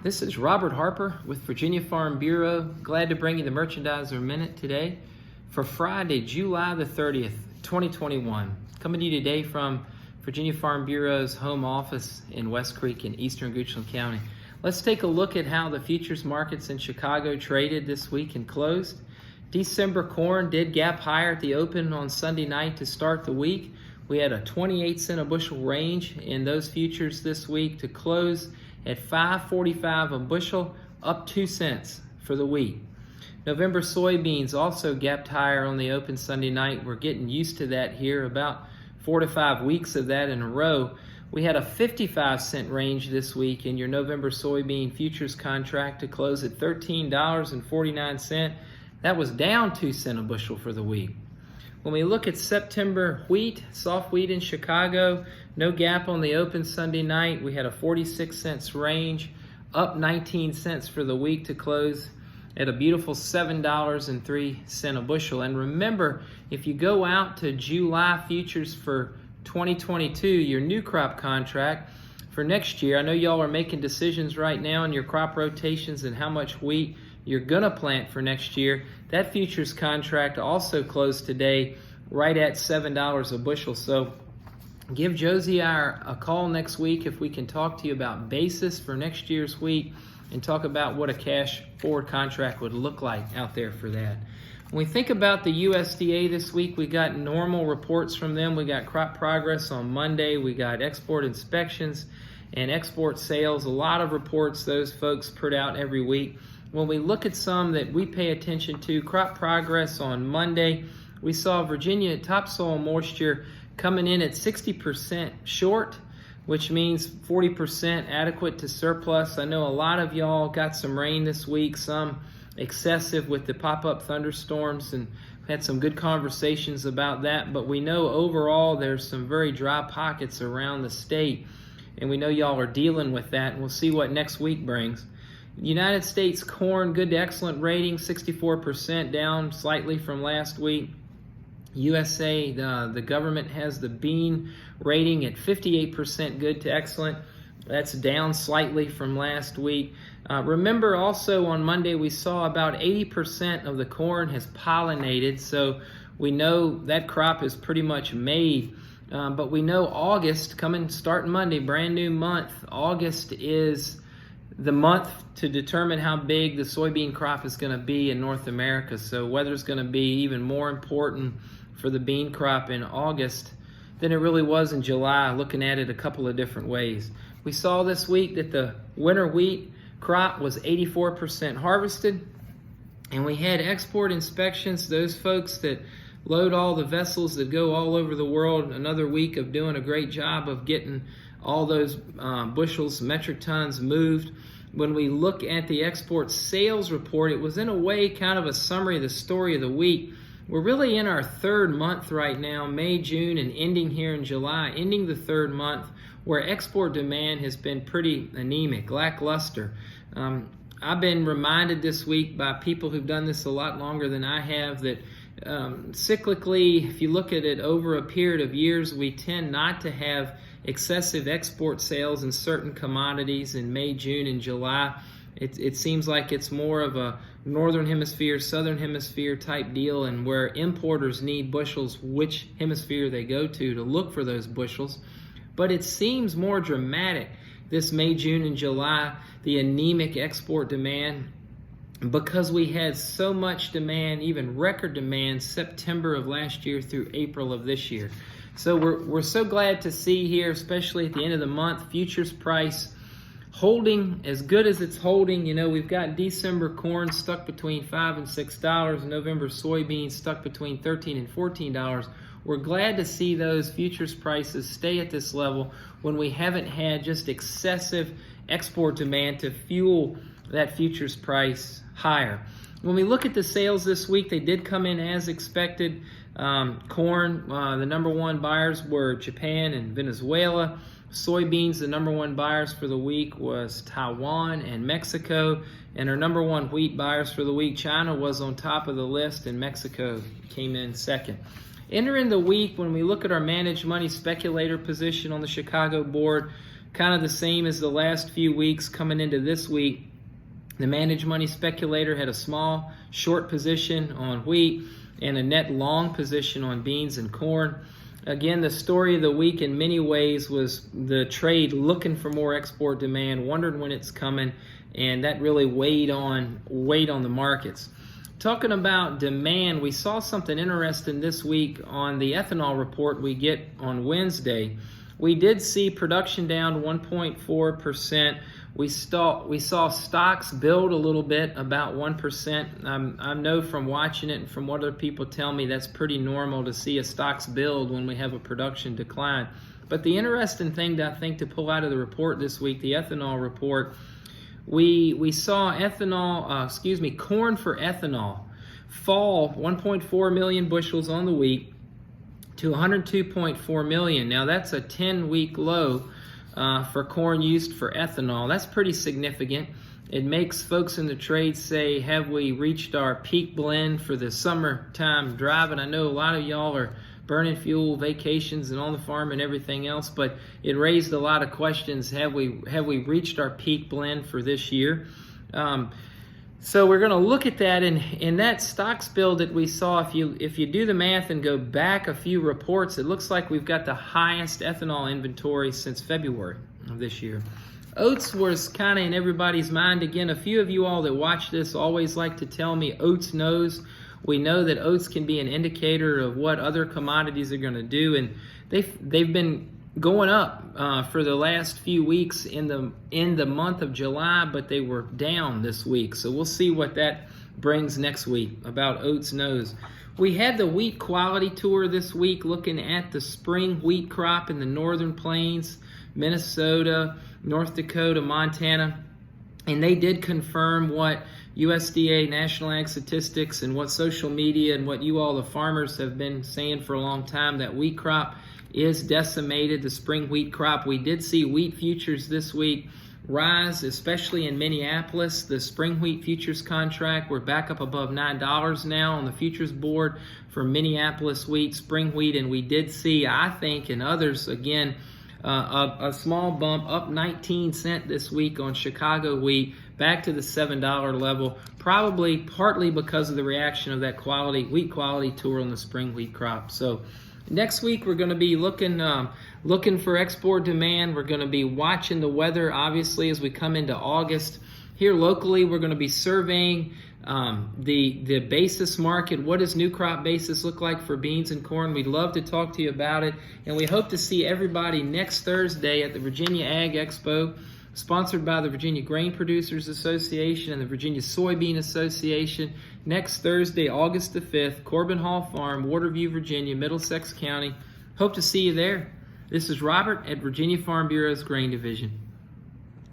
This is Robert Harper with Virginia Farm Bureau. Glad to bring you the Merchandiser Minute today for Friday, July the 30th, 2021. Coming to you today from Virginia Farm Bureau's home office in West Creek in eastern Goochland County. Let's take a look at how the futures markets in Chicago traded this week and closed. December corn did gap higher at the open on Sunday night to start the week. We had a 28 cent a bushel range in those futures this week to close at $5.45 a bushel, up 2 cents for the week. November soybeans also gapped higher on the open Sunday night. We're getting used to that here, about 4 to 5 weeks of that in a row. We had a 55 cent range this week in your November soybean futures contract to close at $13.49. That was down 2 cents a bushel for the week. When we look at September wheat, soft wheat in Chicago, no gap on the open Sunday night. We had a 46 cents range, up 19 cents for the week to close at a beautiful $7.03 a bushel. And remember, if you go out to July futures for 2022, your new crop contract for next year, I know y'all are making decisions right now on your crop rotations and how much wheat you're gonna plant for next year. That futures contract also closed today right at $7 a bushel. So give Josie a call next week if we can talk to you about basis for next year's wheat and talk about what a cash forward contract would look like out there for that. When we think about the USDA this week, we got normal reports from them. We got crop progress on Monday. We got export inspections and export sales. A lot of reports those folks put out every week. When we look at some that we pay attention to, crop progress on Monday, we saw Virginia topsoil moisture coming in at 60% short, which means 40% adequate to surplus. I know a lot of y'all got some rain this week, some excessive with the pop-up thunderstorms, and had some good conversations about that, but we know overall there's some very dry pockets around the state, and we know y'all are dealing with that, and we'll see what next week brings. United States corn, good to excellent rating, 64%, down slightly from last week. USA, the government has the bean rating at 58% good to excellent. That's down slightly from last week. Remember also on Monday we saw about 80% of the corn has pollinated, so we know that crop is pretty much made. But we know August, starting Monday, brand new month, August is the month to determine how big the soybean crop is going to be in North America. So weather's going to be even more important for the bean crop in August than it really was in July, looking at it a couple of different ways. We saw this week that the winter wheat crop was 84% harvested, and we had export inspections, those folks that load all the vessels that go all over the world, another week of doing a great job of getting all those bushels, metric tons moved. When we look at the export sales report, it was in a way kind of a summary of the story of the week. We're really in our third month right now, May, June, and ending here in July, ending the third month, where export demand has been pretty anemic, lackluster. I've been reminded this week by people who've done this a lot longer than I have that cyclically, if you look at it over a period of years, we tend not to have excessive export sales in certain commodities in May, June, and July. It seems like it's more of a northern hemisphere, southern hemisphere type deal, and where importers need bushels, which hemisphere they go to look for those bushels. But it seems more dramatic this May, June, and July, the anemic export demand, because we had so much demand, even record demand, September of last year through April of this year. So we're so glad to see here, especially at the end of the month, futures price holding as good as it's holding. You know, we've got December corn stuck between $5 and $6, November soybeans stuck between $13 and $14. We're glad to see those futures prices stay at this level when we haven't had just excessive export demand to fuel that futures price higher. When we look at the sales this week, they did come in as expected. Corn, the number one buyers were Japan and Venezuela. Soybeans, the number one buyers for the week was Taiwan and Mexico. And our number one wheat buyers for the week, China was on top of the list and Mexico came in second. Entering the week, when we look at our managed money speculator position on the Chicago board, kind of the same as the last few weeks coming into this week. The managed money speculator had a small short position on wheat and a net long position on beans and corn. Again, the story of the week in many ways was the trade looking for more export demand, wondering when it's coming, and that really weighed on the markets. Talking about demand, we saw something interesting this week on the ethanol report we get on Wednesday. We did see production down 1.4%. We saw stocks build a little bit, about 1%. I know from watching it and from what other people tell me, that's pretty normal to see a stocks build when we have a production decline. But the interesting thing that I think to pull out of the report this week, the ethanol report, we saw corn for ethanol fall 1.4 million bushels on the week to 102.4 million. Now that's a 10-week low for corn used for ethanol. That's pretty significant. It makes folks in the trade say, have we reached our peak blend for the summertime driving? I know a lot of y'all are burning fuel, vacations, and on the farm and everything else, but it raised a lot of questions. Have we reached our peak blend for this year? So we're going to look at that, and in that stocks build that we saw, if you do the math and go back a few reports, it looks like we've got the highest ethanol inventory since February of this year. Oats was kind of in everybody's mind. Again, a few of you all that watch this always like to tell me oats knows. We know that oats can be an indicator of what other commodities are going to do, and they've been going up for the last few weeks in the month of July, but they were down this week. So we'll see what that brings next week about oats knows. We had the wheat quality tour this week looking at the spring wheat crop in the northern plains, Minnesota, North Dakota, Montana, and they did confirm what USDA, National Ag Statistics, and what social media and what you all, the farmers, have been saying for a long time, that wheat crop is decimated, the spring wheat crop. We did see wheat futures this week rise, especially in Minneapolis. The spring wheat futures contract, we're back up above $9 now on the futures board for Minneapolis wheat, spring wheat, and we did see, I think, and others, again, a small bump up 19 cents this week on Chicago wheat, back to the $7 level, probably partly because of the reaction of that wheat quality tour on the spring wheat crop. So next week we're going to be looking for export demand. We're going to be watching the weather, obviously, as we come into August. Here locally, we're going to be surveying the basis market. What does new crop basis look like for beans and corn? We'd love to talk to you about it, and we hope to see everybody next Thursday at the Virginia Ag Expo, sponsored by the Virginia Grain Producers Association and the Virginia Soybean Association. Next Thursday, August the 5th, Corbin Hall Farm, Waterview, Virginia, Middlesex County. Hope to see you there. This is Robert at Virginia Farm Bureau's Grain Division.